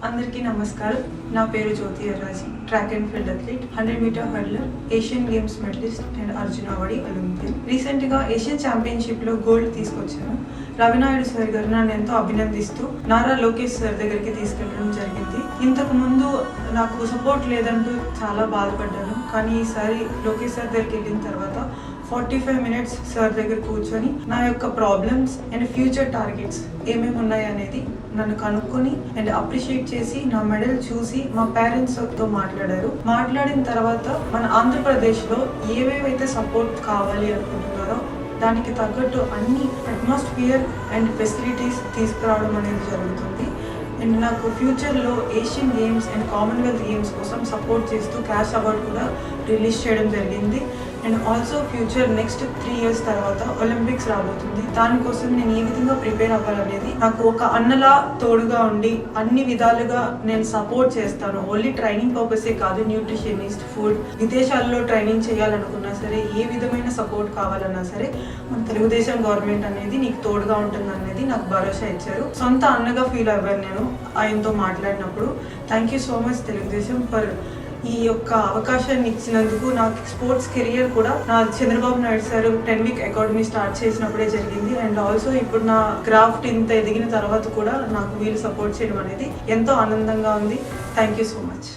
అందరికీ నమస్కారం. నా పేరు Jyothi Yarraji, track and field athlete, 100 metre hurdler, Asian games medallist and Arjun awardee Olympian. రీసెంట్గా ఏషియన్ ఛాంపియన్షిప్లో గోల్డ్ తీసుకొచ్చాను. రవినాయుడు సార్ గారు నన్ను ఎంతో అభినందిస్తూ నారా లోకేష్ సార్ దగ్గరికి తీసుకెళ్ళడం జరిగింది. ఇంతకు ముందు నాకు సపోర్ట్ లేదంటూ చాలా బాధపడ్డాను. కానీ ఈసారి లోకేష్ సార్ దగ్గరికి వెళ్ళిన తర్వాత 45 minutes సార్ దగ్గర కూర్చొని నా యొక్క ప్రాబ్లమ్స్ అండ్ ఫ్యూచర్ టార్గెట్స్ ఏమేమి ఉన్నాయి అనేది నన్ను కనుక్కొని అండ్ అప్రిషియేట్ చేసి నా మెడల్ చూసి మా పేరెంట్స్ తో మాట్లాడిన తర్వాత మన ఆంధ్రప్రదేశ్లో ఏవేవైతే సపోర్ట్ కావాలి అనుకుంటున్నారో దానికి తగ్గట్టు అన్ని అట్మాస్ఫియర్ అండ్ ఫెసిలిటీస్ తీసుకురావడం అనేది జరుగుతుంది. అండ్ నాకు ఫ్యూచర్లో Asian games and Commonwealth games కోసం సపోర్ట్ చేస్తూ క్యాష్ అవార్డ్ కూడా రిలీజ్ చేయడం జరిగింది. And also future next 3 years తర్వాత ఒలింపిక్స్ రాబోతుంది. దానికోసం నేను ఏ విధంగా ప్రిపేర్ అవ్వాలనేది నాకు ఒక అన్నలా తోడుగా ఉండి అన్ని విధాలుగా నేను సపోర్ట్ చేస్తాను. ఓన్లీ ట్రైనింగ్ పర్పసే కాదు, న్యూట్రిషనిస్ట్, ఫుడ్, విదేశాల్లో ట్రైనింగ్ చేయాలనుకున్నా సరే, ఏ విధమైన సపోర్ట్ కావాలన్నా సరే మన తెలుగుదేశం గవర్నమెంట్ అనేది నీకు తోడుగా ఉంటుంది అనేది నాకు భరోసా ఇచ్చారు. సొంత అన్నగా ఫీల్ అవ్వాను నేను ఆయనతో మాట్లాడినప్పుడు. Thank you so much Telugu Desam for ఈ యొక్క అవకాశాన్ని ఇచ్చినందుకు. నాకు స్పోర్ట్స్ కెరియర్ కూడా నా Chandrababu Naidu sir 10 week academy start చేసినప్పుడే జరిగింది. అండ్ ఆల్సో ఇప్పుడు నా క్రాఫ్ట్ ఇంత ఎదిగిన తర్వాత కూడా నాకు వీళ్ళు సపోర్ట్ చేయడం అనేది ఎంతో ఆనందంగా ఉంది. Thank you so much.